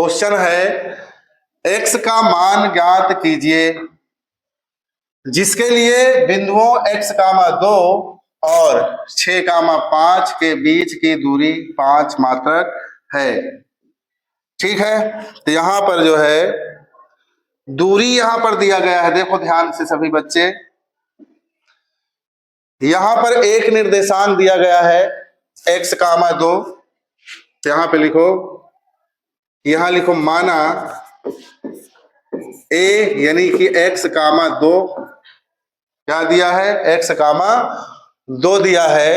Question है x का मान ज्ञात कीजिए जिसके लिए बिंदुओं x, 2 और 6, 5 के बीच की दूरी 5 मात्रक है। ठीक है, तो यहां पर जो है दूरी यहां पर दिया गया है, देखो ध्यान से सभी बच्चे। यहां पर एक निर्देशांक दिया गया है x, 2, तो यहां पे लिखो, यहां लिखो माना a यानी कि x, 2 क्या दिया है, x, 2 दिया है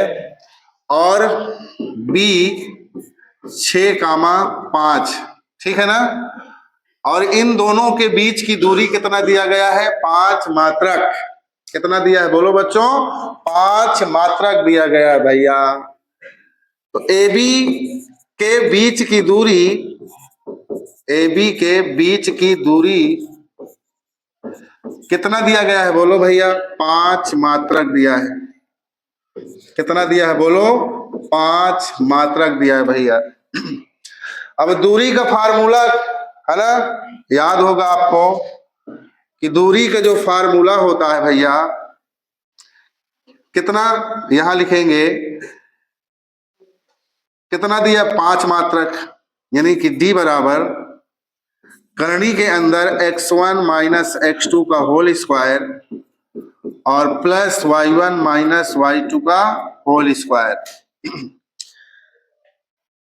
और b 6, 5, ठीक है ना। और इन दोनों के बीच की दूरी कितना दिया गया है, 5 मात्रक। कितना दिया है बोलो बच्चों, 5 मात्रक दिया गया है भैया। तो AB के बीच की दूरी, AB के बीच की दूरी कितना दिया गया है बोलो भैया, 5 मात्रक दिया है। कितना दिया है बोलो, 5 मात्रक दिया है भैया। अब दूरी का फार्मूला है ना, याद होगा आपको कि दूरी का जो फार्मूला होता है भैया, कितना यहां लिखेंगे, कितना दिया, 5 मात्रक, यानी कि D बराबर करनी के अंदर x1 माइनस x2 का होल स्क्वायर और प्लस y1 माइनस y2 का होल स्क्वायर।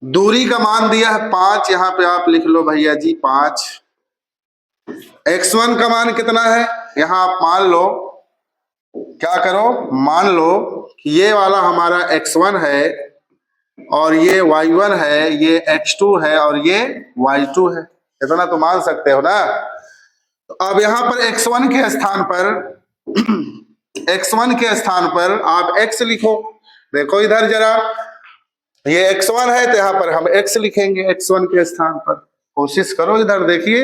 दूरी का मान दिया है 5, यहां पे आप लिख लो भैया जी 5। x1 का मान कितना है, यहां आप मान लो, क्या करो, मान लो कि ये वाला हमारा x1 है और ये y1 है, ये x2 है और ये y2 है। इतना तो मान सकते हो ना। तो अब यहां पर x1 के स्थान पर x1 के स्थान पर आप x लिखो। देखो इधर जरा, ये x1 है तो यहां पर हम x लिखेंगे x1 के स्थान पर। कोशिश करो, इधर देखिए,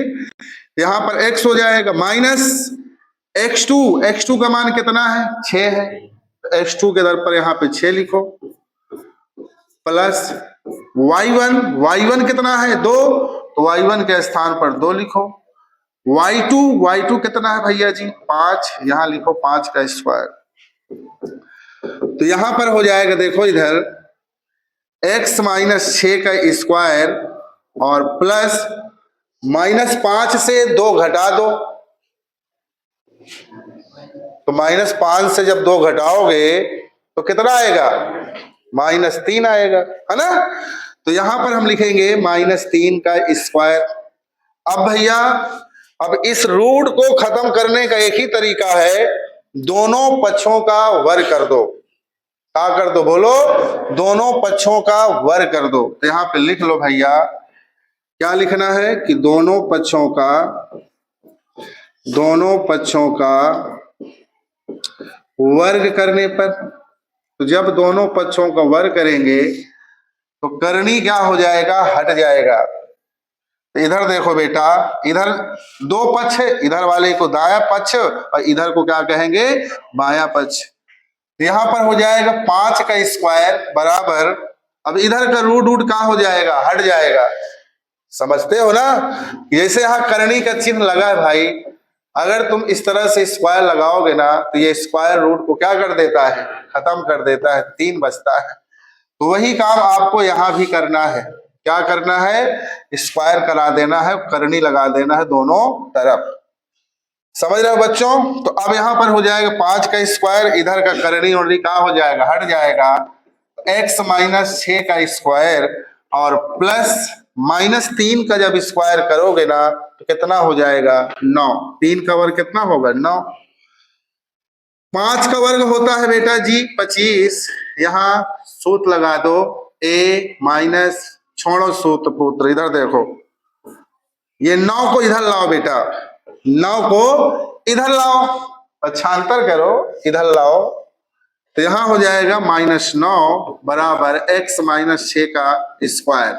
यहां पर x हो जाएगा माइनस x2। x2 का मान कितना है, 6 है, तो x2 के दर पर यहां पे 6 लिखो, प्लस y1 कितना है, 2, तो y1 के स्थान पर 2 लिखो। y2 कितना है भैया जी, 5, यहां लिखो 5 का स्क्वायर। तो यहां पर हो जाएगा, देखो इधर x माइनस 6 का स्क्वायर और प्लस -5 से 2 घटा दो, तो -5 से जब 2 घटाओगे तो कितना आएगा, -3 आएगा, है ना। तो यहां पर हम लिखेंगे -3 का स्क्वायर। अब भैया, अब इस रूट को खत्म करने का एक ही तरीका है, दोनों पक्षों का वर्ग कर दो। क्या कर दो बोलो, दोनों पक्षों का वर्ग कर दो। तो यहां पे लिख लो भैया, क्या लिखना है कि दोनों पक्षों का वर्ग करने पर, तो जब दोनों पक्षों का वर्ग करेंगे तो करनी क्या हो जाएगा, हट जाएगा। तो इधर देखो बेटा, इधर 2 पक्ष है, इधर वाले को दाया पक्ष और इधर को क्या कहेंगे, बाया पक्ष। यहां पर हो जाएगा 5 का स्क्वायर बराबर, अब इधर का रूट कहाँ हो जाएगा, हट जाएगा। समझते हो ना, जैसे यहां करनी का चिन्ह लगा है भाई, अगर तुम इस तरह से स्क्वायर लगाओगे ना तो ये स्क्वायर रूट को क्या कर देता है, खत्म कर देता है, 3 बचता है। तो वही काम आपको यहां भी करना है। क्या करना है, स्क्वायर करा देना है, करनी लगा देना है दोनों तरफ। समझ रहे हो बच्चों। तो अब यहां पर हो जाएगा 5 का स्क्वायर, इधर का करनी और क्या हो जाएगा, हट जाएगा। x माइनस 6 का स्क्वायर और प्लस -3 का जब स्क्वायर करोगे ना तो कितना हो जाएगा, 9। 3 का वर्ग कितना होगा, 9। 5 का वर्ग होता है बेटा जी 25। यहाँ सूत्र लगा दो, a माइनस, छोड़ो सूत्र पुत्र, इधर देखो, ये 9 को इधर लाओ बेटा, 9 को इधर लाओ, पक्षांतर करो, इधर लाओ। तो यहां हो जाएगा -9 बराबर x माइनस 6 का स्क्वायर।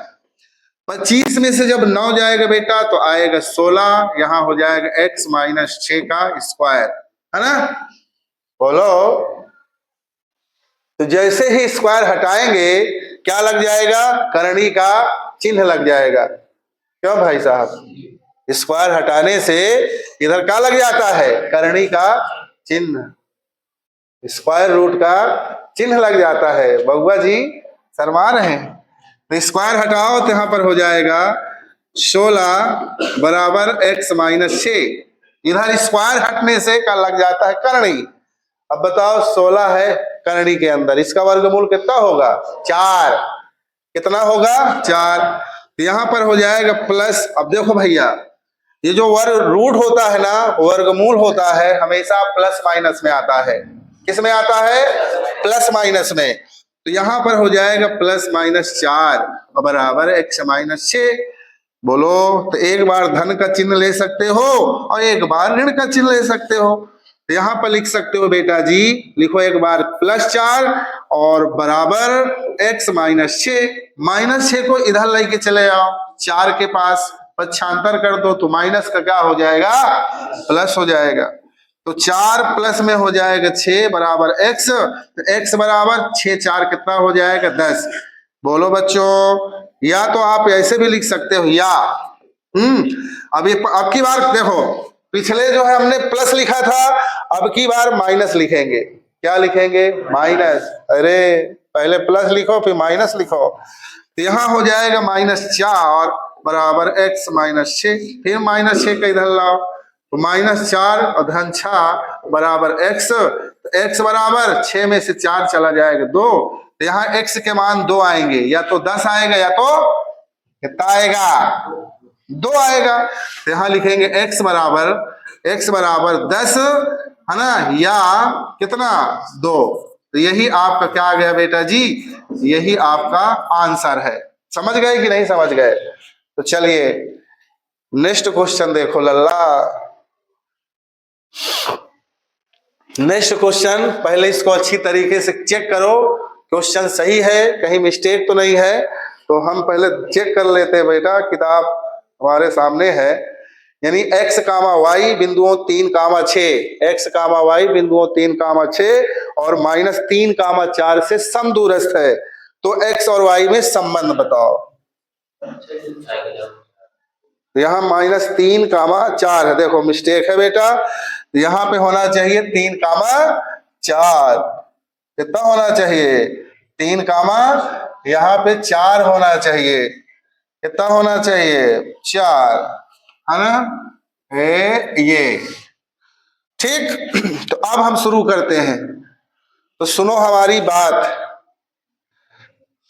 25 में से जब 9 जाएगा बेटा तो आएगा 16, यहां हो जाएगा x माइनस 6 का स्क्वायर, है ना। बोलो, तो जैसे ही स्क्वायर हटाएंगे क्या लग जाएगा, करनी का चिन्ह लग जाएगा। क्यों भाई साहब? स्क्वायर हटाने से इधर क्या लग जाता है? करनी का चिन्ह, स्क्वायर रूट का चिन्ह लग जाता है। बउआ जी शर्मा रहे हैं। तो स्क्वायर हटाओ तो यहां पर हो जाएगा 16 बराबर x माइनस 6। इधर स्क्वायर हटने से क्या लग जाता है? करनी। अब बताओ 16 है करनी के अंदर, इसका वर्गमूल कितना होगा? 4। कितना होगा? 4। तो यहां पर हो जाएगा प्लस। अब देखो भैया, ये जो वर्ग रूट होता है ना, वर्गमूल होता है, हमेशा प्लस माइनस में आता है। किस में आता है? प्लस माइनस में। तो यहां पर हो जाएगा प्लस माइनस 4 बराबर x माइनस 6। बोलो, तो एक बार धन का चिन्ह ले सकते हो और एक बार ऋण का चिन्ह ले सकते हो। तो यहां पर लिख सकते हो बेटा जी, लिखो एक बार +4 और बराबर x माइनस 6। -6 को इधर लेके चले आओ 4 के पास, पक्षांतर कर दो तो माइनस का क्या हो जाएगा? प्लस हो जाएगा। तो 4 प्लस में हो जाएगा 6 बराबर x। तो x बराबर 6 4 कितना हो जाएगा? 10। बोलो बच्चों, या तो आप ऐसे भी लिख सकते हो या अब की बार देखो, पिछले जो है हमने प्लस लिखा था, अब की बार माइनस लिखेंगे। क्या लिखेंगे? माइनस। अरे पहले प्लस लिखो फिर माइनस लिखो। तो यहां हो जाएगा -4 बराबर x माइनस 6। फिर -6 का इधर लाओ तो -4 और धन 6 बराबर x। तो x बराबर 6 में से 4 चला जाएगा 2। तो यहाँ x के मान 2 आएंगे, या तो 10 आएगा या तो कितना आएगा? 2 आएगा। तो यहाँ लिखेंगे x बराबर 10 है ना, या कितना? 2। तो यही आपका क्या आ गया बेटा जी? यही आपका आंसर है। समझ गए कि नहीं समझ गए? तो चलिए नेक्स्ट क्वेश्चन देखो लल्ला। नेक्स्ट क्वेश्चन, पहले इसको अच्छी तरीके से चेक करो, क्वेश्चन सही है, कहीं मिस्टेक तो नहीं है। तो हम पहले चेक कर लेते हैं बेटा, किताब हमारे सामने है। यानी x, y बिंदुओं 3, 6, x, y बिंदुओं 3, 6 और -3, 4 से समदूरस्थ है। तो x और y में संबंध बताओ। यहाँ -3, 4 है, देखो मिस्टेक है बेटा। यहाँ पे होना चाहिए 3, 4। कितना होना चाहिए? 3, यहाँ पे 4 होना चाहिए। कितना होना चाहिए? 4, है ना? ये ठीक। तो अब हम शुरू करते हैं। तो सुनो हमारी बात,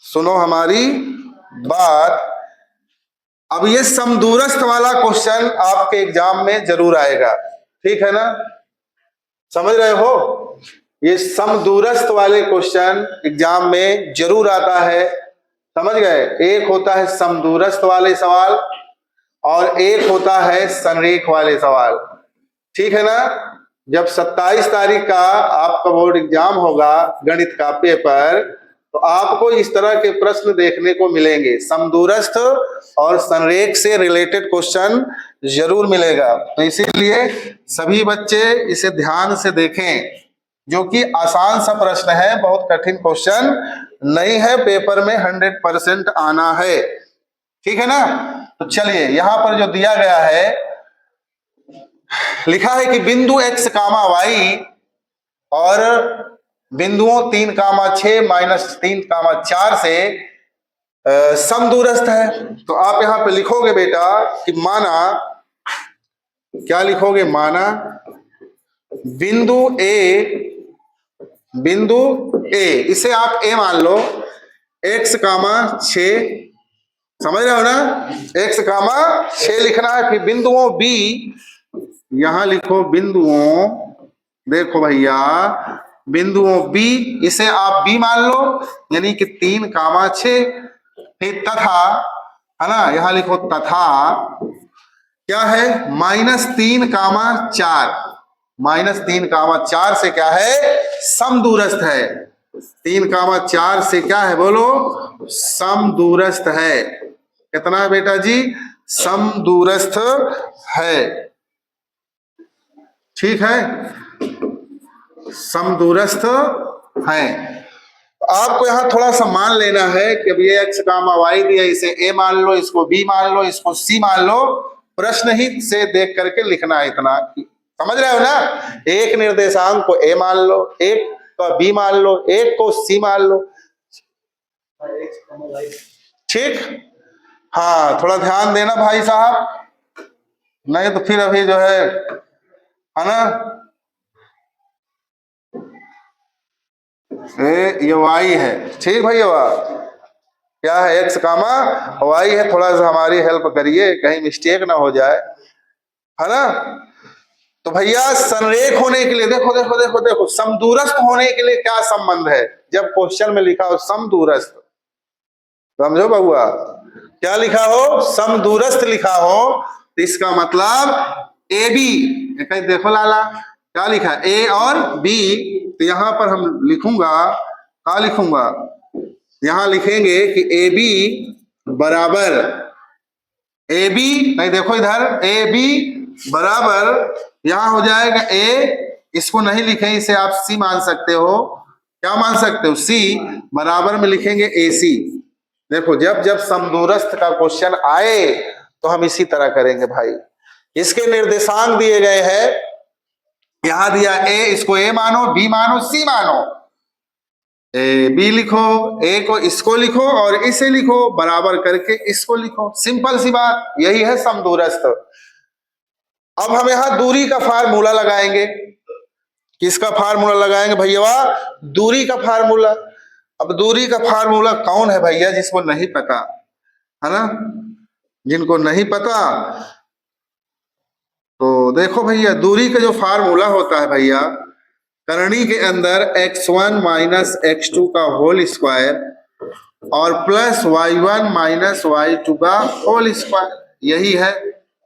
सुनो हमारी बात। अब ये समदूरस्थ वाला क्वेश्चन आपके एग्जाम में जरूर आएगा, ठीक है ना? समझ रहे हो? ये समदूरस्थ वाले क्वेश्चन एग्जाम में जरूर आता है। समझ गए? एक होता है समदूरस्थ वाले सवाल और एक होता है संरेख वाले सवाल, ठीक है ना? जब 27 तारीख का आपका बोर्ड एग्जाम होगा, गणित का पेपर, तो आपको इस तरह के प्रश्न देखने को मिलेंगे। समदूरस्थ और संरेख से रिलेटेड क्वेश्चन जरूर मिलेगा। तो इसीलिए सभी बच्चे इसे ध्यान से देखें, जो कि आसान सा प्रश्न है, बहुत कठिन क्वेश्चन नहीं है, पेपर में 100% आना है, ठीक है ना? तो चलिए यहां पर जो दिया गया है, लिखा है कि बिंदु x, y और बिंदुओं 3, 6 -3, 4 से समदूरस्थ है। तो आप यहां पे लिखोगे बेटा कि माना, क्या लिखोगे? माना बिंदु ए, इसे आप a मान लो, x, 6, समझ रहे हो ना? x, 6 लिखना है। फिर बिंदुओं b, यहां लिखो बिंदुओं, देखो भैया बिंदुओं b, इसे आप b मान लो, यानी कि 3, 6। फिर तथा, है ना, यहां लिखो तथा क्या है? -3, 4, -3, 4 से क्या है? समदूरस्थ है। 3, 4 से क्या है? बोलो, समदूरस्थ है। कितना है बेटा जी? समदूरस्थ है, ठीक है? समदूरस्थ है। तो आपको यहाँ थोड़ा सा मान लेना है कि अब ये एक्स कामा वाई दिया, इसे ए मान लो, इसको बी मान लो, इसको सी मान लो। प्रश्न ही से देख करके लिखना है इतना, समझ रहे हो ना। एक निर्देशांक को ए मान लो, एक को बी मान लो, एक को सी मान लो, ठीक। हाँ थोड़ा ध्यान देना भाई साहब, नहीं तो फिर अभी जो है ना, ये वाई है, ठीक भैया। क्या है, एक्स कामा वाई है। थोड़ा सा हमारी हेल्प करिए, कहीं मिस्टेक ना हो जाए, है ना। तो भैया संरेख होने के लिए देखो देखो देखो देखो, समदूरस्थ होने के लिए क्या संबंध है। जब क्वेश्चन में लिखा हो समदूरस्थ, समझो बहुआ, क्या लिखा हो, समदूरस्थ लिखा हो, तो इसका मतलब ए बी, देखो लाला क्या लिखा, ए और बी। तो यहां पर हम लिखूंगा, क्या लिखूंगा, यहां लिखेंगे कि ए बी बराबर, ए बी, नहीं देखो इधर, ए बी बराबर, यहां हो जाएगा ए, इसको नहीं लिखे, इसे आप सी मान सकते हो। क्या मान सकते हो, सी बराबर में लिखेंगे ए सी। देखो जब जब समदूरस्थ का क्वेश्चन आए तो हम इसी तरह करेंगे भाई। इसके निर्देशांक दिए गए हैं, यहां दिया ए, इसको ए मानो, बी मानो, सी मानो। ए बी लिखो, ए को इसको लिखो और इसे लिखो, बराबर करके इसको लिखो, सिंपल सी बात, यही है समदूरस्थ। अब हम यहां दूरी का फार्मूला लगाएंगे। किसका फार्मूला लगाएंगे भैया, दूरी का फार्मूला। अब दूरी का फार्मूला कौन है भैया जिसको नहीं पता, है ना, जिनको नहीं पता, तो देखो भैया दूरी का जो फार्मूला होता है भैया, करनी के अंदर x1 माइनस x2 का होल स्क्वायर और प्लस y1 माइनस y2 का होल स्क्वायर, यही है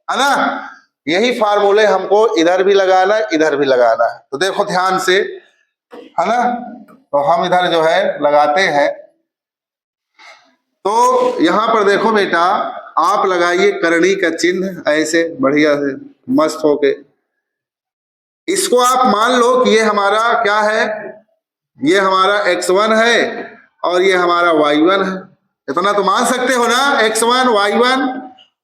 ना। यही फार्मूले हमको इधर भी लगाना है, इधर भी लगाना है। तो देखो ध्यान से, है ना, तो हम इधर जो है लगाते हैं। तो यहां पर देखो बेटा, आप लगाइए करनी का चिन्ह ऐसे बढ़िया से मस्त होके। इसको आप मान लो कि ये हमारा क्या है, ये हमारा x1 है और ये हमारा y1 है। इतना तो मान सकते हो ना, x1 y1,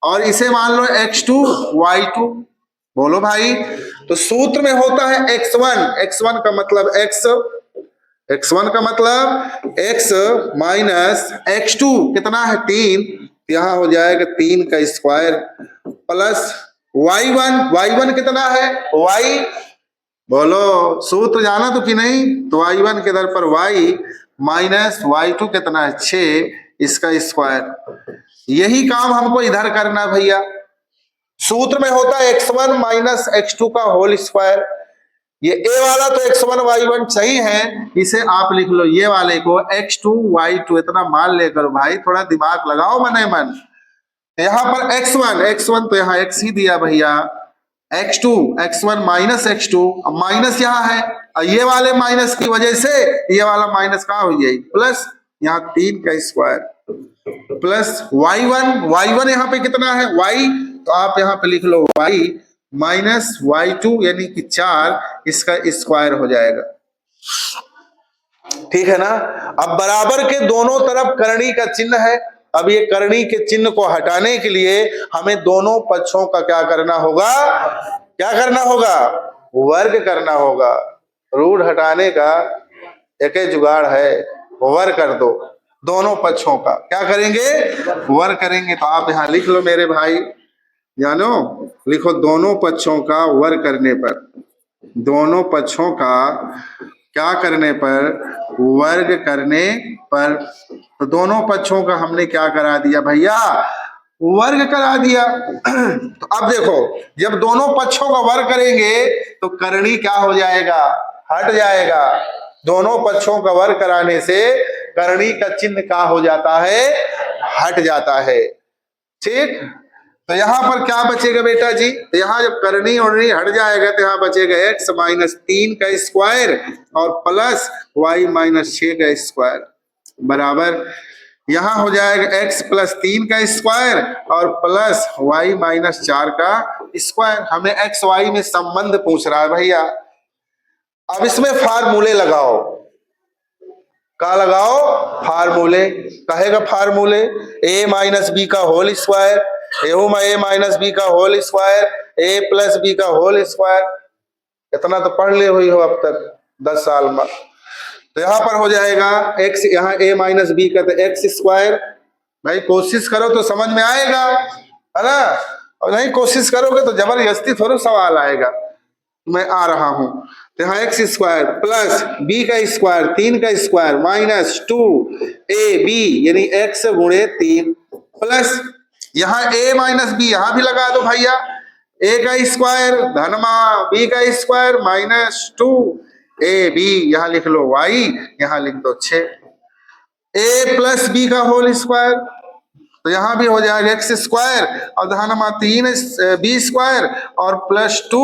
और इसे मान लो x2 y2। बोलो भाई, तो सूत्र में होता है x1, x1 का मतलब x, x1 का मतलब x माइनस x2 कितना है 3, यहां हो जाएगा 3 का स्क्वायर प्लस y1, y1 कितना है y, बोलो सूत्र जाना तो कि नहीं, तो y1 के दर पर y माइनस y2 कितना है 6, इसका स्क्वायर। यही काम हमको इधर करना भैया। सूत्र में होता है x1 माइनस x2 का होल स्क्वायर। ये a वाला तो x1 y1 सही है, इसे आप लिख लो ये वाले को x2 y2, इतना मान लेकर भाई थोड़ा दिमाग लगाओ मने मन। यहां पर x1 तो यहाँ x ही दिया भैया, x2 x1 minus x2, minus यहाँ है, ये वाले माइनस की वजह से ये वाला माइनस कहाँ हो जाएगी प्लस, यहाँ 3 का स्क्वायर प्लस y1 यहाँ पे कितना है y, तो आप यहाँ पे लिख लो y माइनस y2 यानी कि 4, इसका स्क्वायर हो जाएगा, ठीक है ना। अब बराबर के दोनों तरफ करनी का चिन्ह है। अब ये करनी के चिन्ह को हटाने के लिए हमें दोनों पक्षों का क्या करना होगा, क्या करना होगा, वर्ग करना होगा। रूट हटाने का एक ही जुगाड़ है, वर्ग कर दो दोनों पक्षों का। क्या करेंगे, वर्ग करेंगे। तो आप यहाँ लिख लो मेरे भाई, जानो लिखो, दोनों पक्षों का वर्ग करने पर, दोनों पक्षों का क्या करने पर, वर्ग करने पर, तो दोनों पक्षों का हमने क्या करा दिया भैया, वर्ग करा दिया। तो अब देखो, जब दोनों पक्षों का वर्ग करेंगे तो करनी क्या हो जाएगा, हट जाएगा। दोनों पक्षों का वर्ग कराने से करनी का चिन्ह क्या हो जाता है, हट जाता है, ठीक। तो यहां पर क्या बचेगा बेटा जी, तो यहाँ जब करनी और हट जाएगा तो यहाँ बचेगा x माइनस 3 का स्क्वायर और प्लस y माइनस 6 का स्क्वायर बराबर, यहाँ हो जाएगा x प्लस 3 का स्क्वायर और प्लस y माइनस 4 का स्क्वायर। हमें x y में संबंध पूछ रहा है भैया। अब इसमें फार्मूले लगाओ, का लगाओ फार्मूले, कहेगा फार्मूले ए माइनस बी का होल स्क्वायर, ए माइनस बी का होल स्क्वायर, ए प्लस बी का होल स्क्वायर। इतना तो पढ़ ले हुई हो अब तक 10 साल में। तो यहाँ पर हो जाएगा एक्स, यहाँ ए माइनस बी का तो एक्स स्क्वायर। भाई कोशिश करो तो समझ में आएगा, है ना, और नहीं कोशिश करोगे तो जबरदस्ती थोड़ा सवाल आएगा। मैं आ रहा हूं, तो यहाँ एक्स स्क्वायर प्लस बी का स्क्वायर 3 का स्क्वायर माइनस 2ab यानी एक्स गुणे 3 प्लस यहाँ a माइनस बी यहाँ भी लगा दो भैया, a का स्क्वायर धनमा b का स्क्वायर माइनस 2ab यहाँ लिख लो y, यहाँ लिख दो 6 a प्लस बी का होल स्क्वायर, तो यहां भी हो जाएगा एक्स स्क्वायर और धनमा 3 बी स्क्वायर और प्लस 2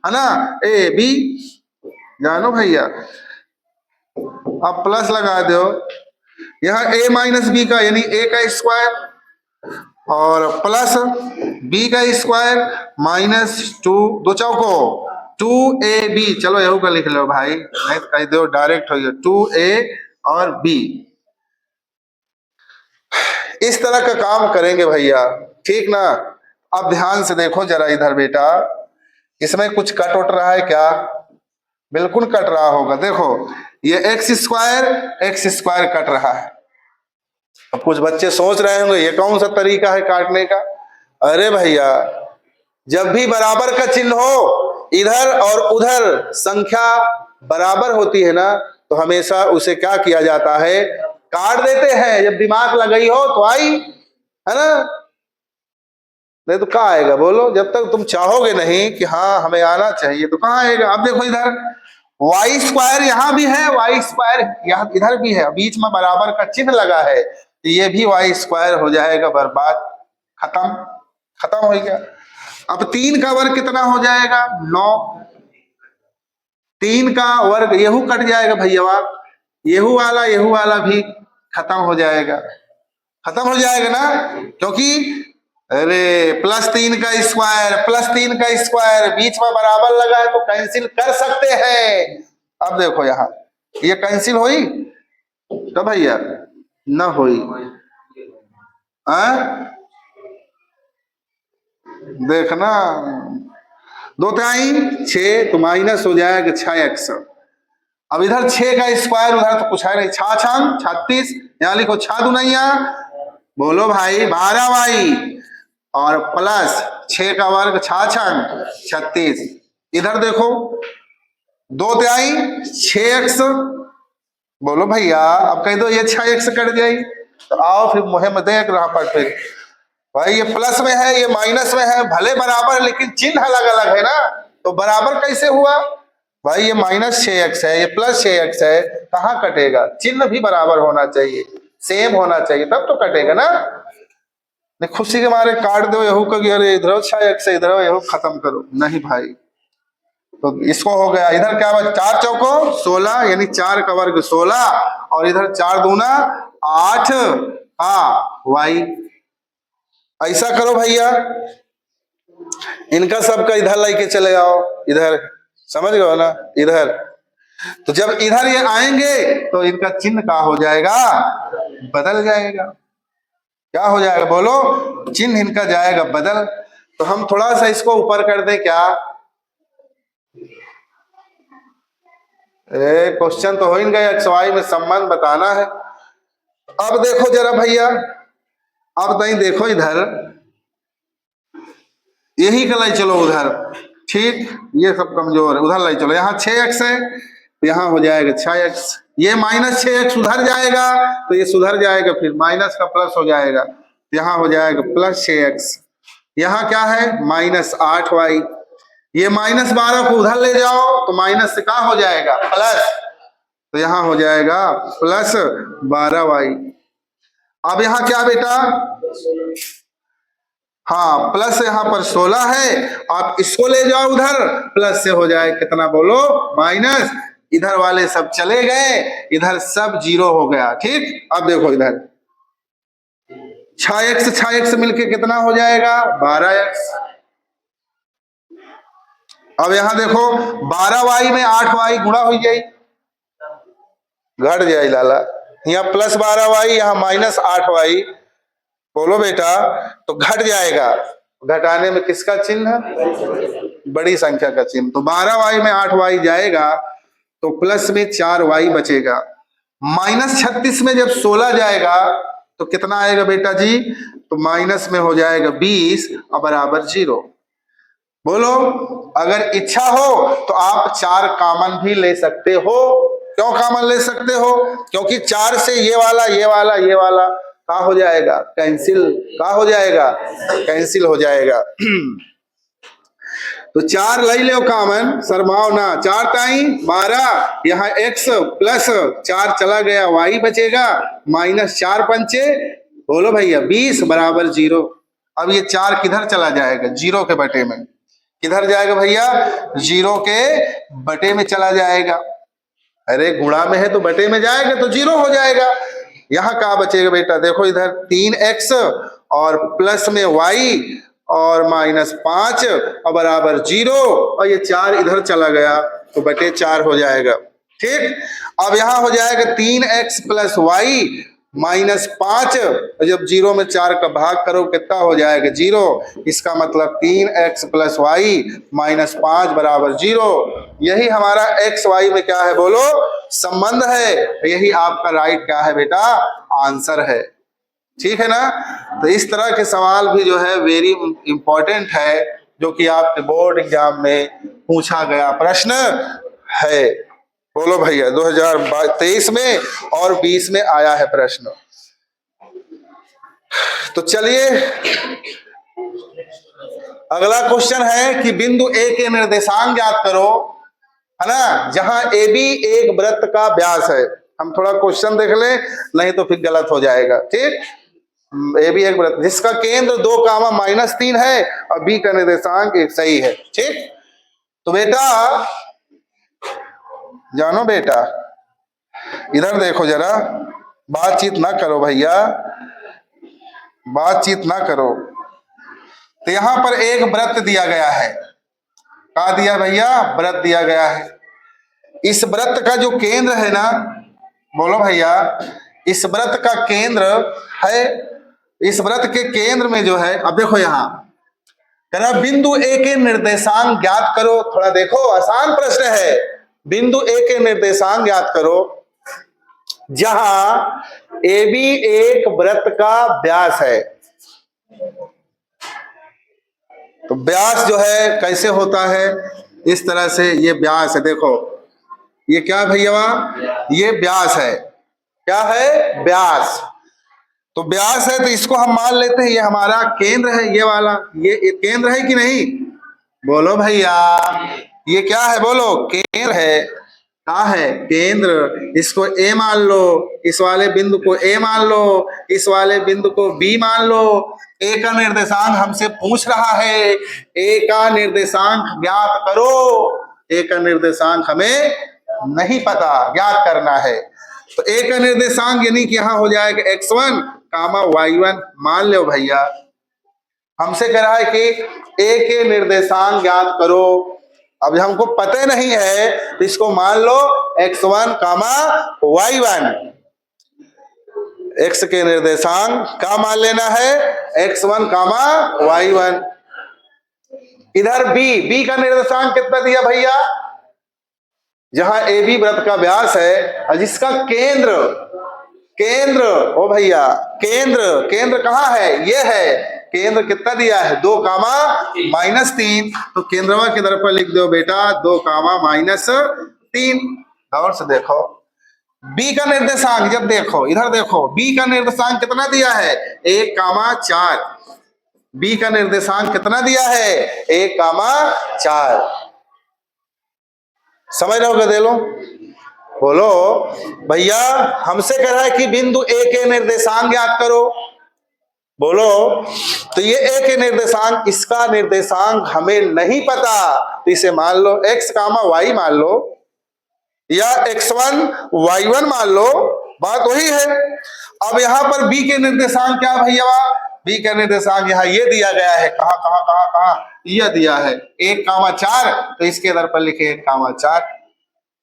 है ना ए बी, जानो भैया। अब प्लस लगा दो यहाँ ए माइनस बी का यानी ए का स्क्वायर और प्लस बी का स्क्वायर माइनस 2 दो चौको 2ab, चलो यहू का लिख लो भाई, नहीं तो कह दो डायरेक्ट हो गया 2a और b। इस तरह का काम करेंगे भैया, ठीक ना। अब ध्यान से देखो जरा इधर बेटा, इसमें कुछ कट उठ रहा है क्या? बिल्कुल कट रहा होगा। देखो ये एक्स स्क्वायर कट रहा है। अब कुछ बच्चे सोच रहे होंगे ये कौन सा तरीका है काटने का। अरे भैया जब भी बराबर का चिन्ह हो, इधर और उधर संख्या बराबर होती है ना, तो हमेशा उसे क्या किया जाता है, काट देते हैं। जब दिमाग लगाई हो तो आई, है ना, नहीं तो कहाँ आएगा बोलो। जब तक तुम चाहोगे नहीं कि हाँ हमें आना चाहिए तो कहाँ आएगा। अब देखो इधर वाई स्क्वायर यहाँ भी है, वाई स्क्वायर यहाँ इधर भी है, बीच में बराबर का चिन्ह लगा है, तो ये भी वाई स्क्वायर हो जाएगा बर्बाद, खत्म, खत्म हो गया। अब 3 का वर्ग कितना हो जाएगा 9, 3 का वर्ग यहू कट जाएगा भैया, यहू वाला भी खत्म हो जाएगा, खत्म हो जाएगा ना, क्योंकि अरे प्लस 3 का स्क्वायर बीच में बराबर लगा है तो कैंसिल कर सकते हैं। अब देखो यहाँ ये कैंसिल हुई तो भैया ना हुई, देखना 2 तिहाई 6 तो माइनस हो जाएगा 6x। अब इधर 6 का स्क्वायर उधर तो कुछ है नहीं, 6 36, यहाँ लिखो 6 दुनैया बोलो भाई 12y और प्लस 6 का वर्ग 6 36। इधर देखो 2 तिहाई 6x बोलो भैया, अब कह दो ये 6x कट जाए तो आओ फिर मुहिम देख रहा पर फिर भाई ये प्लस में है ये माइनस में है, भले बराबर लेकिन चिन्ह अलग अलग है ना, तो बराबर कैसे हुआ भाई। ये माइनस 6x है ये प्लस 6x है, कहाँ कटेगा, चिन्ह भी बराबर होना चाहिए, सेम होना चाहिए तब तो कटेगा ना। खुशी के मारे काट दो यहू को, अरे इधर 6x है इधर यहू खत्म करो, नहीं भाई। तो इसको हो गया, इधर क्या बचा 4 चौको 16 यानी 4 का वर्ग 16 और इधर 4 दूना 8 हाँ y। ऐसा करो भैया, इनका सबका इधर लेके चले आओ, इधर समझ गए ना इधर। तो जब इधर ये आएंगे तो इनका चिन्ह क्या हो जाएगा, बदल जाएगा। क्या हो जाएगा बोलो, चिन्ह इनका जाएगा बदल। तो हम थोड़ा सा इसको ऊपर कर दे क्या, क्वेश्चन तो हो ही गया, एक्स वाई में संबंध बताना है। अब देखो जरा भैया, अब नहीं देखो इधर यही का लाई चलो उधर, ठीक ये सब कमजोर है, उधर लाई चलो। यहाँ 6x है तो यहाँ हो जाएगा 6x, ये माइनस 6x उधर जाएगा तो ये सुधर जाएगा, फिर माइनस का प्लस हो जाएगा, यहाँ हो जाएगा प्लस 6x। यहाँ क्या है माइनस 8y, ये माइनस 12 को उधर ले जाओ तो माइनस से क्या हो जाएगा प्लस, तो यहाँ हो जाएगा प्लस 12y। अब यहाँ क्या बेटा, हाँ प्लस यहाँ पर 16 है, आप इसको ले जाओ उधर, प्लस से हो जाए कितना बोलो माइनस, इधर वाले सब चले गए, इधर सब 0 हो गया, ठीक। अब देखो इधर 6x मिलके कितना हो जाएगा 12x। अब यहां देखो 12y में 8y गुणा हो जाए, घट जाए लाला, यहाँ +12y, यहाँ -8y। बोलो बेटा, तो घट जाएगा। घटाने में किसका चिन्ह? बड़ी संख्या का चिन्ह। तो 12y में 8y जाएगा तो प्लस में 4y बचेगा। -36 में जब 16 जाएगा तो कितना आएगा बेटा जी? तो माइनस में हो जाएगा 20 और बराबर 0। बोलो, अगर इच्छा हो तो आप 4 कॉमन भी ले सकते हो। क्यों कॉमन ले सकते हो? क्योंकि 4 से ये वाला ये वाला ये वाला क्या हो जाएगा? कैंसिल। क्या हो जाएगा? कैंसिल हो जाएगा। तो 4 ले लो कॉमन, शर्माओ ना। 4 टाइम 12, यहाँ x प्लस 4 चला गया, y बचेगा -4 पंचे, बोलो भैया 20 बराबर 0। अब ये 4 किधर चला जाएगा? 0 के बटे में। किधर जाएगा भैया? 0 के बटे में चला जाएगा। अरे गुणा में है तो बटे में जाएगा तो 0 हो जाएगा। यहाँ क्या बचेगा बेटा? देखो इधर 3x और प्लस में y और -5 और बराबर 0, और ये 4 इधर चला गया तो बटे 4 हो जाएगा। ठीक, अब यहाँ हो जाएगा 3x प्लस y -5, जब 0 में 4 का भाग करो कितना हो जाएगा? 0। इसका मतलब 3x प्लस y -5 बराबर 0। यही हमारा x y में क्या है? बोलो, संबंध है। यही आपका राइट क्या है बेटा? आंसर है। ठीक है ना? तो इस तरह के सवाल भी जो है वेरी इंपॉर्टेंट है, जो कि आपके बोर्ड एग्जाम में पूछा गया प्रश्न है। बोलो भैया, 2023 में और 20 में आया है प्रश्न। तो चलिए अगला क्वेश्चन है कि बिंदु ए के निर्देशांक ज्ञात करो, है ना, जहां ए बी एक वृत्त का व्यास है। हम थोड़ा क्वेश्चन देख ले, नहीं तो फिर गलत हो जाएगा। ठीक, ए बी एक वृत्त जिसका केंद्र 2, -3 है और बी का निर्देशांक 1 सही है। ठीक, तो बेटा जानो बेटा, इधर देखो जरा, बातचीत ना करो भैया, बातचीत ना करो। तो यहां पर एक वृत्त दिया गया है। क्या दिया भैया? वृत्त दिया गया है। इस वृत्त का जो केंद्र है ना, बोलो भैया, इस वृत्त का केंद्र है, इस वृत्त के केंद्र में जो है, अब देखो यहां कह बिंदु ए के निर्देशांक ज्ञात करो। थोड़ा देखो, आसान प्रश्न है। बिंदु ए के निर्देशांक ज्ञात करो जहां ए बी एक वृत्त का व्यास है। तो व्यास जो है कैसे होता है? इस तरह से ये व्यास है। देखो ये क्या भैया? ये व्यास है। क्या है? व्यास। तो व्यास है तो इसको हम मान लेते हैं ये हमारा केंद्र है, ये वाला। ये केंद्र है कि नहीं? बोलो भैया, ये क्या है? बोलो, केंद्र है। क्या है? केंद्र। इसको ए मान लो, इस वाले बिंदु को ए मान लो, इस वाले बिंदु को बी मान लो। ए का निर्देशांक हमसे पूछ रहा है, ए का निर्देशांक ज्ञात करो। ए का निर्देशांक हमें नहीं पता, ज्ञात करना है। तो ए का निर्देशांक यानी कि यहां हो जाएगा x1, y1 मान लो भैया। हमसे कह रहा है कि ए के निर्देशांक ज्ञात करो। अब हमको पता नहीं है तो इसको मान लो x1, y1। x के निर्देशांक का मान लेना है x1, y1। इधर b का निर्देशांक कितना दिया भैया? जहां ए बी वृत्त का व्यास है और जिसका केंद्र, केंद्र ओ भैया, केंद्र कहाँ है? ये है। केंद्र कितना दिया है? 2, -3। तो केंद्रवा के तरफ पर लिख दो बेटा 2, -3। और से देखो बी का निर्देशांक, जब देखो इधर देखो, बी का निर्देशांक कितना दिया है? 1, 4। बी का निर्देशांक कितना दिया है? 1, 4। समझ रहे हो? दे लो। बोलो भैया, हमसे कह रहा है कि बिंदु ए के निर्देशांक ज्ञात करो। बोलो, तो ये ए के निर्देशांक, इसका निर्देशांक हमें नहीं पता, तो इसे मान लो x, y मान लो, या x1, y1 मान लो। बात वही है। अब यहां पर b के निर्देशांक क्या भैया? b का निर्देशांक यहाँ ये दिया गया है। कहां? यह दिया है 1, 4। तो इसके आधार पर लिखे 1, 4।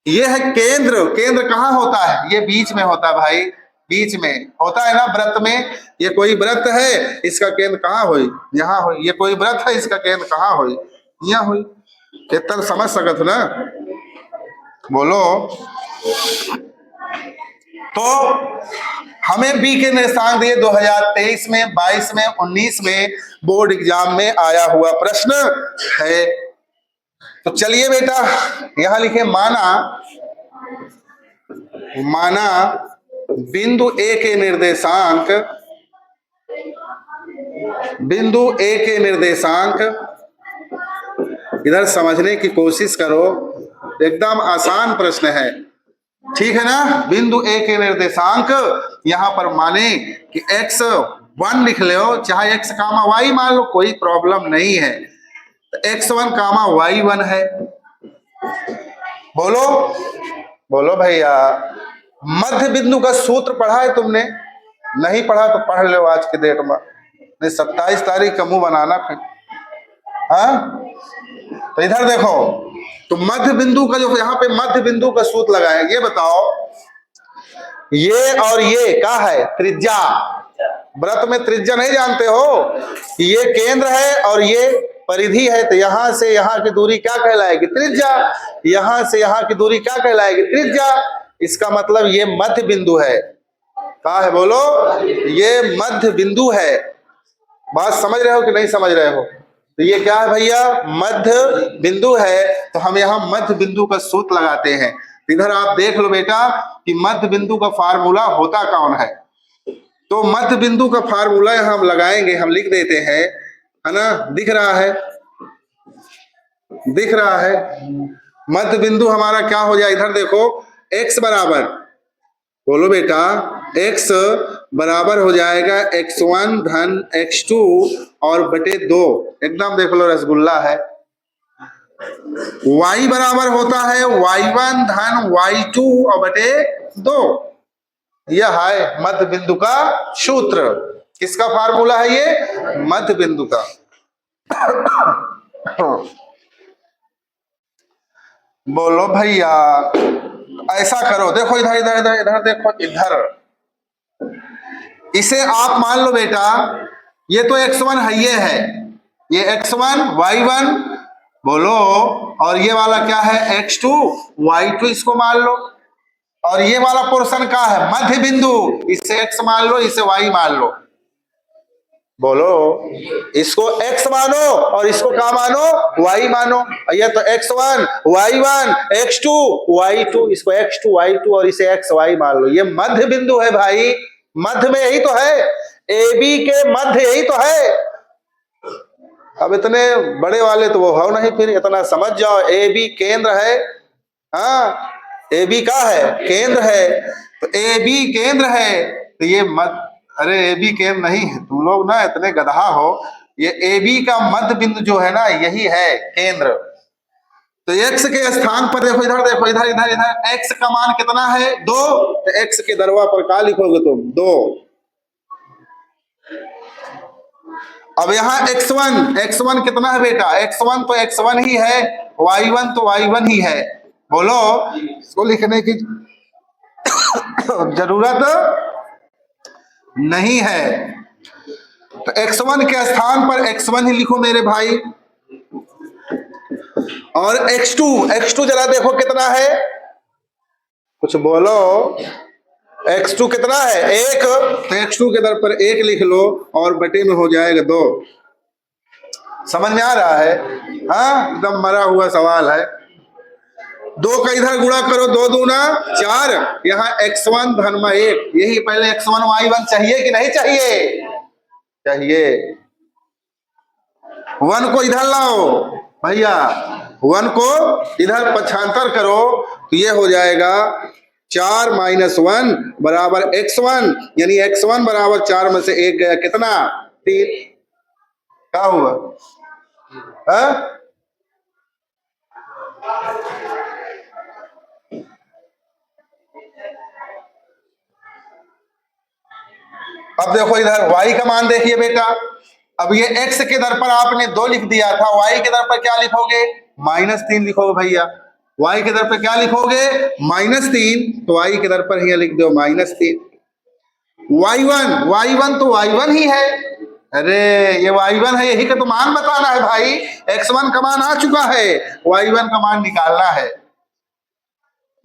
ये है केंद्र। केंद्र कहाँ होता है? ये बीच में होता है भाई। बीच में होता है ना व्रत में, ये कोई व्रत है इसका केंद्र कहाँ हुई, यहाँ हुई, ये कोई व्रत है इसका केंद्र कहाँ हुई, यहाँ हुई। केतन समझ सकत हो ना, बोलो। तो हमें बी के निर्देशांक दिए 2023 में, 22 में, 19 में बोर्ड एग्जाम में आया हुआ प्रश्न है। तो चलिए बेटा यहां लिखे माना बिंदु ए के निर्देशांक, बिंदु ए के निर्देशांक, इधर समझने की कोशिश करो, एकदम आसान प्रश्न है, ठीक है ना। बिंदु ए के निर्देशांक यहां पर माने कि x1 लिख लो, चाहे x कामा y मान लो, कोई प्रॉब्लम नहीं है। तो x1 कामा y1 है। बोलो बोलो भैया, मध्य बिंदु का सूत्र पढ़ा है तुमने? नहीं पढ़ा तो पढ़ लो आज के डेट में, नहीं 27 तारीख का मुंह बनाना फिर। हाँ तो इधर देखो, तो मध्य बिंदु का जो यहाँ पे मध्य बिंदु का सूत्र लगाए, ये बताओ ये और ये क्या है, त्रिज्या। व्रत में त्रिज्या नहीं जानते हो, ये केंद्र है और ये परिधि है, तो यहां से यहां की दूरी क्या कहलाएगी, त्रिज्या। यहां से यहां की दूरी क्या कहलाएगी, त्रिज्या। इसका मतलब ये मध्य बिंदु है, क्या है बोलो, ये मध्य बिंदु है। बात समझ रहे हो कि नहीं समझ रहे हो? तो ये क्या है भैया, मध्य बिंदु है। तो हम यहाँ मध्य बिंदु का सूत्र लगाते हैं। इधर आप देख लो बेटा कि मध्य बिंदु का फार्मूला होता कौन है। तो मध्य बिंदु का फार्मूला यहाँ हम लगाएंगे, हम लिख देते हैं, है ना, दिख रहा है, दिख रहा है। मध्य बिंदु हमारा क्या हो जाए, इधर देखो, x बराबर, बोलो बेटा, x बराबर हो जाएगा x1 धन x2 और बटे 2, एकदम देख लो रसगुल्ला है। y बराबर होता है y1 धन y2 और बटे 2। यह है मध्य बिंदु का सूत्र। किसका फार्मूला है ये, मध्य बिंदु का। बोलो भैया, ऐसा करो, देखो इधर इधर इधर इधर देखो, इधर इसे आप मान लो बेटा, ये तो x1 है, ये x1 y1 बोलो, और ये वाला क्या है x2 y2, इसको मान लो। और ये वाला पोर्शन का है मध्य बिंदु, इसे x मान लो, इसे y मान लो। बोलो, इसको x मानो और इसको क्या मानो, y मानो। ये तो x1 y1 x2 y2, इसको x2 y2 और इसे x y मान लो। ये मध्य बिंदु है भाई, मध्य में यही तो है, ए बी के मध्य यही तो है। अब इतने बड़े वाले तो वो हो नहीं, फिर इतना समझ जाओ, ए बी केंद्र है। हाँ, ए बी का है, केंद्र है। तो ए बी केंद्र है, तो ये मध्य, अरे ए बी केंद्र नहीं है, तुम लोग ना इतने गधा हो। ये ए बी का मध्य बिंदु जो है ना, यही है केंद्र। तो x के स्थान पर देखो, इधर देखो, इधर इधर इधर x का मान कितना है, 2। तो x के दरवा पर क्या लिखोगे तुम, 2। अब यहाँ x1 कितना है बेटा, x1 तो x1 ही है, y1 तो y1 ही है। बोलो, इसको लिखने की जरूरत नहीं है। तो x1 के स्थान पर x1 ही लिखो मेरे भाई। और x2 जरा देखो कितना है, कुछ बोलो, x2 कितना है, 1। तो x2 के दर पर 1 लिख लो और बटे में हो जाएगा 2। समझ में आ रहा है? हाँ, एकदम मरा हुआ सवाल है। 2 का इधर गुणा करो, 2 दूना 4, यहाँ x1 धन में 1, यही पहले x1 y1 चाहिए कि नहीं चाहिए, चाहिए। 1 को इधर लाओ भैया, 1 को इधर पक्षांतर करो, तो ये हो जाएगा 4 - 1 बराबर x1, यानी x1 बराबर 4 में से 1 गया, कितना, 3। क्या हुआ, हाँ? अब देखो इधर y का मान देखिए बेटा। अब ये x के दर पर आपने 2 लिख दिया था, y के दर पर क्या लिखोगे, -3 लिखोगे भैया। y के दर पर क्या लिखोगे, -3, तो y के दर पर यहाँ लिख दो -3। y1 तो y1 ही है। अरे ये y1 है, यही का तो मान बताना है भाई। x1 का मान आ चुका है, y1 का मान निकालना है।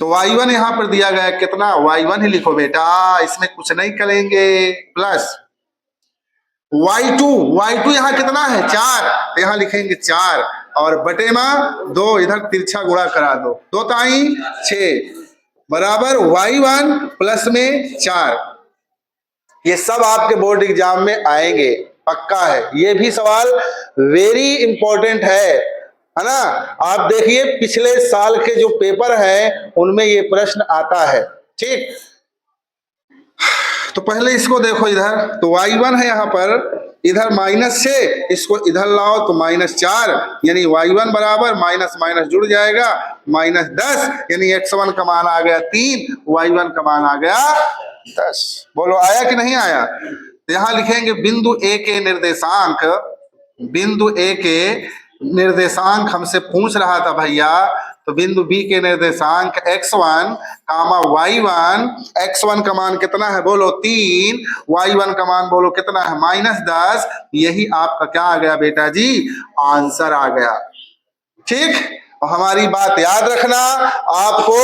तो y1 यहां पर दिया गया कितना, y1 ही लिखो बेटा, इसमें कुछ नहीं करेंगे। प्लस y2 यहाँ कितना है 4, तो यहाँ लिखेंगे 4 और बटे में 2, इधर तिरछा गुणा करा दो, 2 ताई 6 बराबर y1 प्लस में 4। ये सब आपके बोर्ड एग्जाम में आएंगे, पक्का है। ये भी सवाल वेरी इंपॉर्टेंट है ना। आप देखिए पिछले साल के जो पेपर हैं उनमें ये प्रश्न आता है। ठीक, तो पहले इसको देखो, इधर तो y1 है यहाँ पर, इधर -6, इसको इधर लाओ तो -4, यानी y1 बराबर माइनस माइनस जुड़ जाएगा -10, यानी x1 का मान आ गया 3, y1 का मान आ गया 10। बोलो आया कि नहीं आया। तो यहां लिखेंगे बिंदु ए के निर्देशांक, बिंदु ए के निर्देशांक हमसे पूछ रहा था भैया, तो बिंदु बी के निर्देशांक x1 कामा y1, x1 का मान कितना है बोलो 3, y1 का मान बोलो कितना है -10। यही आपका क्या आ गया बेटा जी, आंसर आ गया। ठीक, और हमारी बात याद रखना, आपको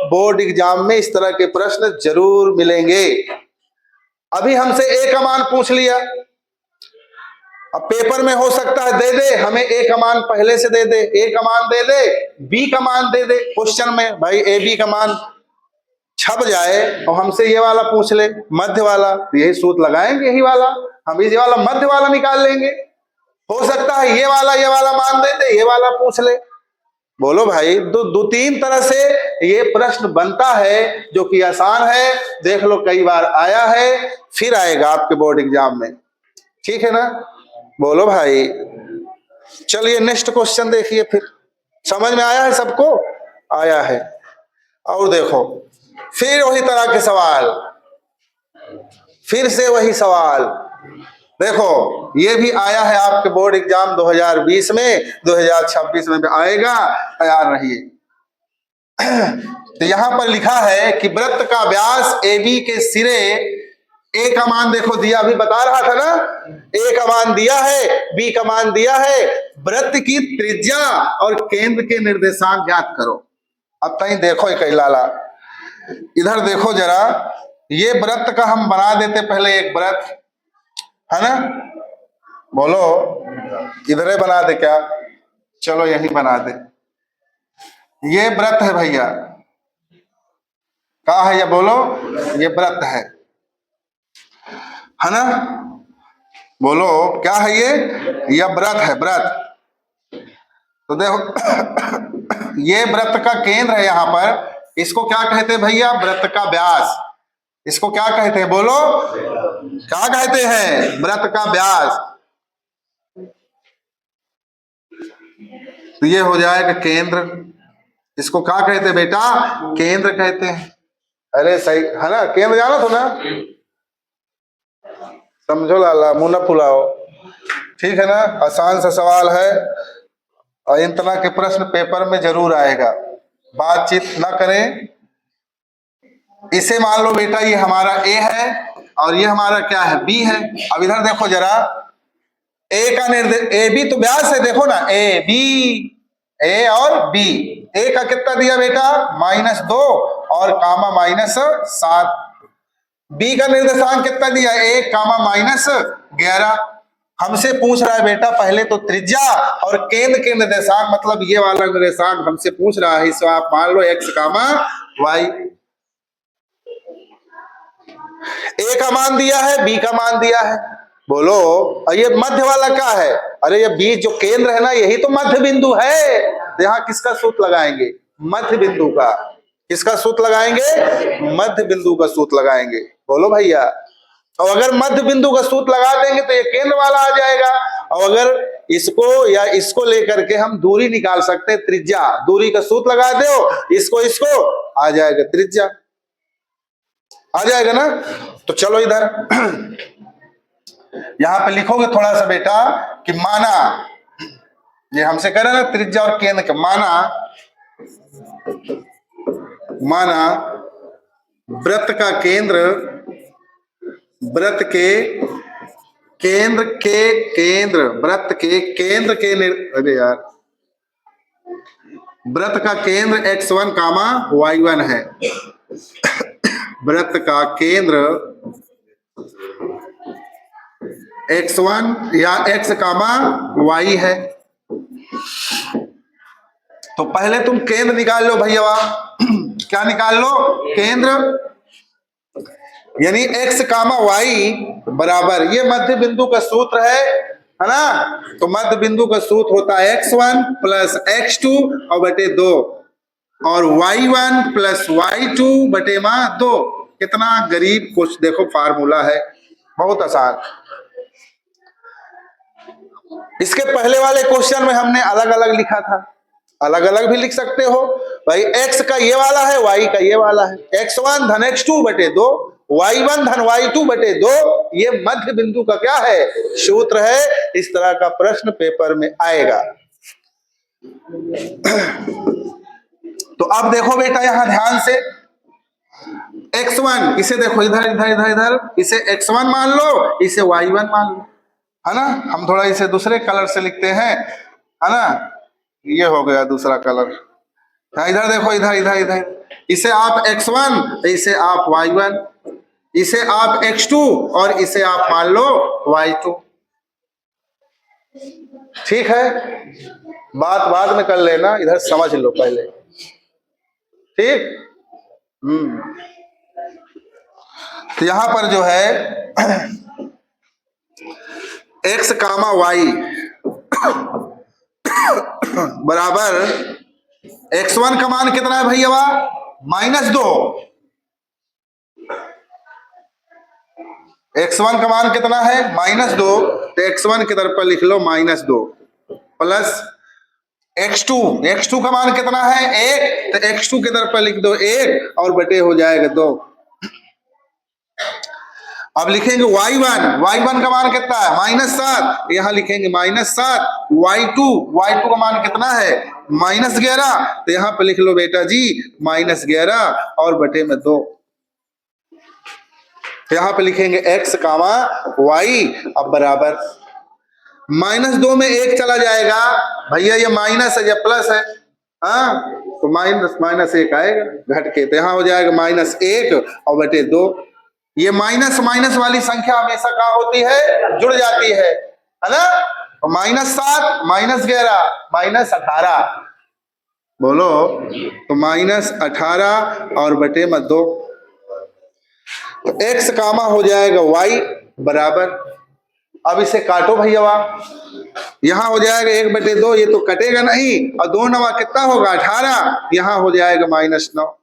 बोर्ड एग्जाम में इस तरह के प्रश्न जरूर मिलेंगे। अभी हमसे ए का मान पूछ लिया, अब पेपर में हो सकता है दे दे हमें ए का मान पहले से दे दे, ए का मान दे दे, बी का मान दे दे क्वेश्चन में, भाई ए बी का मान छप जाए और हमसे ये वाला पूछ ले मध्य वाला, तो यही सूत्र लगाएंगे, यही वाला हम ये वाला मध्य वाला निकाल लेंगे। हो सकता है ये वाला मान दे दे, ये वाला पूछ ले। बोलो भाई, दो तीन तरह से ये प्रश्न बनता है जो कि आसान है। देख लो कई बार आया है, फिर आएगा आपके बोर्ड एग्जाम में। ठीक है ना, बोलो भाई। चलिए नेक्स्ट क्वेश्चन देखिए, फिर समझ में आया है सबको, आया है। और देखो फिर वही तरह के सवाल, फिर से वही सवाल देखो, ये भी आया है आपके बोर्ड एग्जाम 2020 में, 2026 में भी आएगा, तैयार रहिए। तो यहां पर लिखा है कि वृत्त का व्यास AB के सिरे, ए का मान देखो दिया, अभी बता रहा था ना, ए का मान दिया है, बी का मान दिया है, वृत्त की त्रिज्या और केंद्र के निर्देशांक ज्ञात करो। अब तई देखो एक लाला, इधर देखो जरा, ये वृत्त का हम बना देते पहले एक वृत्त, है ना, बोलो इधर बना दे क्या, चलो यही बना दे। ये वृत्त है भैया, कहा है ये बोलो, ये वृत्त है ना, बोलो क्या है ये वृत्त है, वृत्त। तो देखो ये वृत्त का केंद्र है यहाँ पर, इसको क्या कहते हैं भैया, वृत्त का व्यास। इसको क्या कहते हैं बोलो, क्या कहते हैं, वृत्त का व्यास। तो ये हो जाएगा केंद्र, इसको क्या कहते हैं बेटा, केंद्र कहते हैं। अरे सही है ना, केंद्र जाना तो ना, समझो लाला, मुंह न फुलाओ। ठीक है ना, आसान सा सवाल है और इन तरह के प्रश्न पेपर में जरूर आएगा, बातचीत ना करें। इसे मान लो बेटा ये हमारा ए है और ये हमारा क्या है, बी है। अब इधर देखो जरा, ए का निर्देश, ए बी तो व्यास है, देखो ना ए बी, ए और बी, ए का कितना दिया बेटा -2 और कामा -7, बी का निर्देशांक कितना दिया 1 कामा -11। हमसे पूछ रहा है बेटा पहले तो त्रिज्या और केंद्र के निर्देशांक, मतलब ये वाला निर्देशांक हमसे पूछ रहा है, इसको आप मान लो x कामा y। ए का मान दिया है, बी का मान दिया है, बोलो ये मध्य वाला क्या है, अरे ये बी जो केंद्र है ना, यही तो मध्य बिंदु है। तो यहाँ किसका सूत्र लगाएंगे, मध्य बिंदु का। किसका सूत्र लगाएंगे, मध्य बिंदु का सूत्र लगाएंगे। बोलो भैया, और अगर मध्य बिंदु का सूत्र लगा देंगे तो ये केंद्र वाला आ जाएगा, और अगर इसको या इसको लेकर के हम दूरी निकाल सकते हैं, त्रिज्या, दूरी का सूत्र लगा दो, इसको इसको आ जाएगा त्रिज्या, आ जाएगा ना। तो चलो इधर यहां पे लिखोगे थोड़ा सा बेटा कि माना, ये हमसे कह रहे ना त्रिज्या और केंद्र का, माना वृत्त का केंद्र वृत्त के अरे यार, वृत्त का केंद्र x1 कामा y1 है। वृत्त का केंद्र x1 या x कामा y है। तो पहले तुम केंद्र निकाल लो भैया। क्या निकाल लो? केंद्र, यानी x कामा y बराबर, ये मध्य बिंदु का सूत्र है ना। तो मध्य बिंदु का सूत्र होता है x1 प्लस x2 और बटे 2 और y1 प्लस y2 बटे 2। कितना गरीब कुछ देखो फार्मूला है, बहुत आसान। इसके पहले वाले क्वेश्चन में हमने अलग अलग लिखा था, अलग अलग भी लिख सकते हो भाई। x का ये वाला है, y का ये वाला है, x1 धन x2 बटे 2, y1 धन y2 बटे 2। ये मध्य बिंदु का क्या है? सूत्र है। इस तरह का प्रश्न पेपर में आएगा। तो अब देखो बेटा यहां ध्यान से, x1 इसे देखो, इधर इधर इधर इधर, इसे x1 मान लो, इसे y1 मान लो, है ना। हम थोड़ा इसे दूसरे कलर से लिखते हैं, है ना। ये हो गया दूसरा कलर। इधर देखो, इधर इधर इधर, इसे आप x1, इसे आप y1, इसे आप x2 और इसे आप मान लो y2। ठीक है, बात बाद में कर लेना, इधर समझ लो पहले। ठीक। तो यहां पर जो है x कामा y बराबर x1 का मान कितना है भैया? -2। x1 का मान कितना है? -2। तो x1 की तरफ पर लिख लो -2 प्लस x2 का मान कितना है? 1। तो x2 की तरफ पर लिख दो 1 और बटे हो जाएगा 2। अब लिखेंगे y1 का मान कितना है? -7। यहां लिखेंगे -7। y2 का मान कितना है? -11। तो यहां पे लिख लो बेटा जी -11 और बटे में 2। यहां पे लिखेंगे x कामा y अब बराबर -2 में 1 चला जाएगा भैया, ये माइनस है या प्लस है? हाँ, तो माइनस 1 आएगा घट के। तो यहां हो जाएगा -1 और बटे 2। ये माइनस माइनस वाली संख्या हमेशा कहाँ होती है? जुड़ जाती है ना। तो -7 -11 -18 बोलो, तो -18 और बटे में 2। तो x कामा हो जाएगा y बराबर, अब इसे काटो भैया, यहां हो जाएगा 1/2, ये तो कटेगा नहीं, और 2 9 कितना होगा? 18। यहां हो जाएगा -9।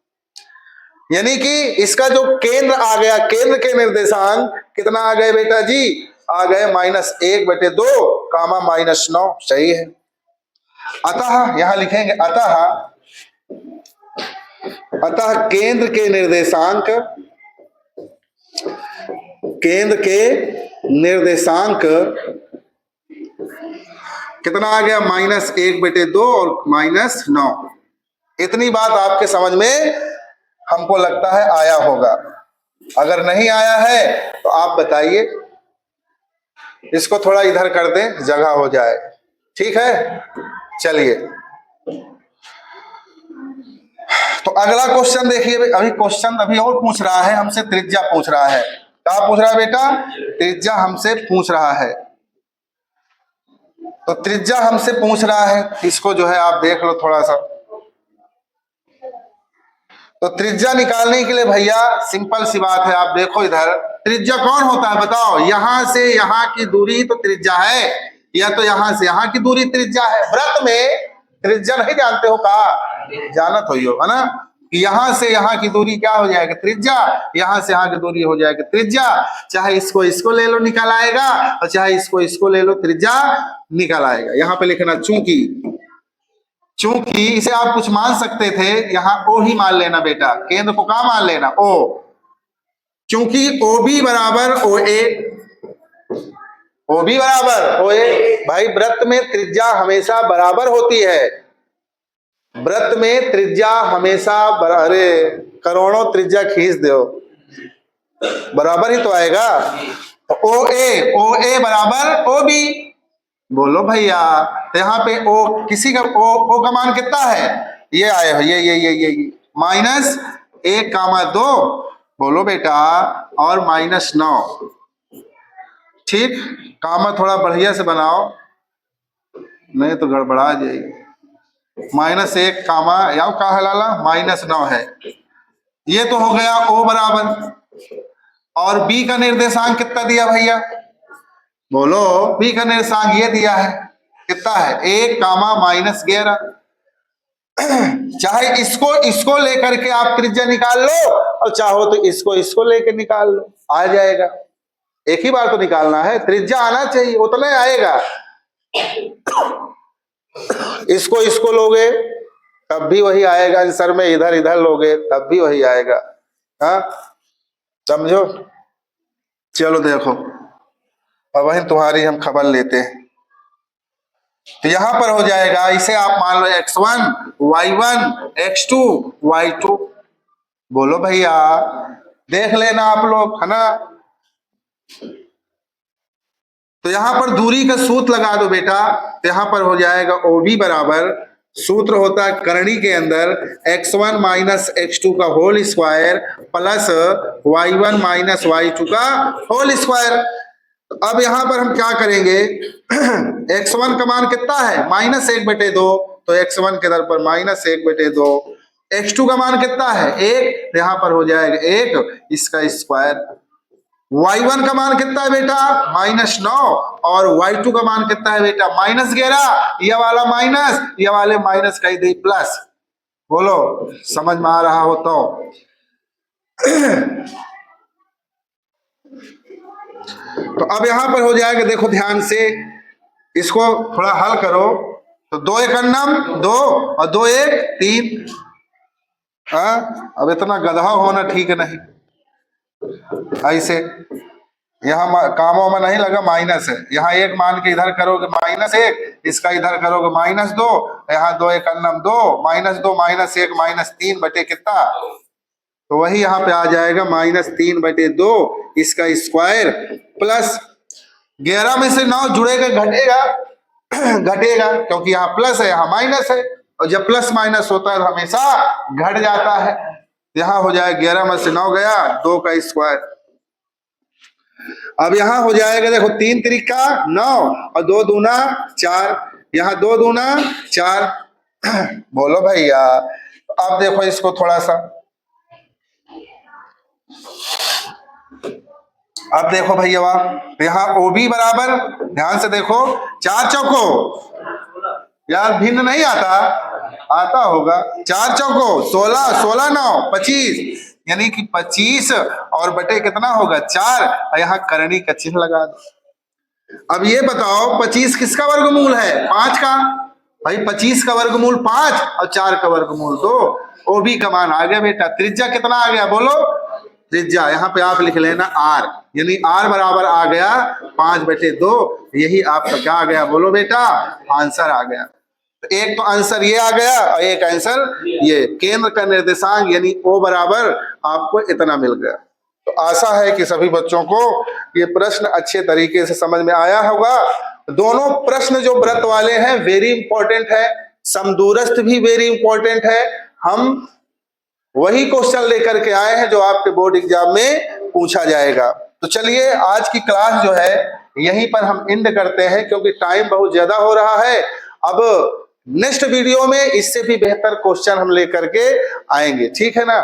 यानी कि इसका जो केंद्र आ गया, केंद्र के निर्देशांक कितना आ गए बेटा जी? आ गए -1/2 कामा -9। सही है। अतः यहां लिखेंगे अतः केंद्र के निर्देशांक कितना आ गया? -1/2 और -9। इतनी बात आपके समझ में हमको लगता है आया होगा। अगर नहीं आया है तो आप बताइए, इसको थोड़ा इधर कर दें, जगह हो जाए। ठीक है, चलिए। तो अगला क्वेश्चन देखिए। अभी क्वेश्चन अभी और पूछ रहा है हमसे, त्रिज्या पूछ रहा है। क्या पूछ रहा है बेटा? त्रिज्या हमसे पूछ रहा है। तो त्रिज्या हमसे पूछ रहा है, इसको जो है आप देख लो थोड़ा सा। तो त्रिज्या निकालने के लिए भैया सिंपल सी बात है, आप देखो इधर, त्रिज्या कौन होता है बताओ? यहां से यहां की दूरी तो त्रिज्या है, या तो यहां से यहां की दूरी त्रिज्या है। वृत्त में त्रिज्या नहीं जानते हो? कहा जानत हो, है ना। यहां से यहां की दूरी क्या हो जाएगी? त्रिज्या। यहां से यहां की दूरी हो जाएगी त्रिज्या। चाहे इसको ले लो, निकल आएगा, और चाहे इसको ले लो, त्रिज्या निकल आएगा। यहां पे लिखना चूंकि इसे आप कुछ मान सकते थे, यहां ओ ही मान लेना बेटा, केंद्र को कहां मान लेना? ओ। क्योंकि OB बराबर OA, OB बराबर OA। भाई वृत्त में त्रिज्या हमेशा बराबर होती है। वृत्त में त्रिज्या हमेशा अरे करोड़ों त्रिज्या खींच दो, बराबर ही तो आएगा। ओ ए बराबर ओ बी, बोलो भैया। तो यहाँ पे ओ किसी का ओ का मान कितना है, ये आए हो, ये माइनस 1,2, बोलो बेटा, और -9। ठीक, कामा थोड़ा बढ़िया से बनाओ, नहीं तो गड़बड़ा जाएगी। -1 कामा या कहा लाला -9 है। ये तो हो गया ओ बराबर। और बी का निर्देशांक कितना दिया भैया, बोलो। बी का निर्देशांक ये दिया है, कितना है, 1,-11। चाहे इसको लेकर के आप त्रिज्या निकाल लो, और चाहो तो इसको लेकर निकाल लो, आ जाएगा। एक ही बार तो निकालना है, त्रिज्या आना चाहिए, उतना आएगा। इसको लोगे तब भी वही आएगा आंसर में, इधर इधर लोगे तब भी वही आएगा। हाँ, समझो। चलो देखो, अब वही तुम्हारी हम खबर लेते हैं। तो यहां पर हो जाएगा, इसे आप मान लो x1 y1 x2 y2, बोलो भैया, देख लेना आप लोग, है ना। तो यहां पर दूरी का सूत्र लगा दो बेटा, तो यहां पर हो जाएगा OB बराबर, सूत्र होता है करणी के अंदर x1 माइनस x2 का whole square plus y1 minus y2 का होल स्क्वायर। अब यहां पर हम क्या करेंगे, x1 का मान कितना है, -1/2, तो x1 के दर पर -1/2। x2 का मान कितना है, 1, यहां पर हो जाएगा 1, इसका स्क्वायर। y1 का मान कितना है बेटा, -9, और y2 का मान कितना है बेटा, -11। ये वाला माइनस, ये वाले माइनस कह दी प्लस, बोलो समझ में आ रहा हो तो। तो अब यहां पर हो जाएगा, देखो ध्यान से, इसको थोड़ा हल करो। तो 2 1 2 और 2 1 3। अब इतना गधा होना ठीक नहीं, ऐसे यहाँ कामों में नहीं लगा, माइनस है, यहाँ 1 मान के इधर करोगे -1, इसका इधर करोगे -2, यहाँ 2 1 2, -2 -1 -3 बटे कितना, तो वही यहाँ पे आ जाएगा -3/2, इसका स्क्वायर प्लस 11 में से 9 जुड़ेगा, घटेगा घटेगा, क्योंकि यहाँ प्लस है यहाँ माइनस है, और जब प्लस माइनस होता है तो हमेशा घट जाता है। यहाँ हो जाएगा 11 में से 9 गया, 2 का स्क्वायर। अब यहाँ हो जाएगा, देखो 3 त्रिका 9 और 2 दूना 4, यहाँ 2 दूना 4। बोलो भैया, अब देखो इसको थोड़ा सा, अब देखो भैया, यहाँ OB बराबर, ध्यान से देखो, 4 चौको, यार भिन्न नहीं आता, आता होगा, 4 चौको 16, 16 9 25, यानी कि 25 और बटे कितना होगा 4, और यहाँ करणी का चिन्ह लगा दो। अब ये बताओ 25 किसका वर्गमूल है, 5 का, भाई 25 का वर्गमूल 5 और 4 का वर्गमूल 2। OB का मान आ गया बेटा। त्रिज्या कितना आ गया, बोलो, त्रिज्या यहाँ पे आप लिख लेना R, यानी R बराबर आ गया 5/2, यही आपका क्या आ गया, बोलो बेटा, आंसर आ गया। तो एक तो आंसर ये आ गया, और एक आंसर ये, केंद्र का निर्देशांक यानी O बराबर आपको इतना मिल गया। तो आशा है कि सभी बच्चों को ये प्रश्न अच्छे तरीके से समझ में आया होगा। दोनों प्रश्न जो व्रत वाले हैं वेरी इंपॉर्टेंट है, समदूरस्थ भी वेरी इंपॉर्टेंट है। हम वही क्वेश्चन लेकर के आए हैं जो आपके बोर्ड एग्जाम में पूछा जाएगा। तो चलिए आज की क्लास जो है यहीं पर हम एंड करते हैं, क्योंकि टाइम बहुत ज्यादा हो रहा है। अब नेक्स्ट वीडियो में इससे भी बेहतर क्वेश्चन हम लेकर के आएंगे, ठीक है ना।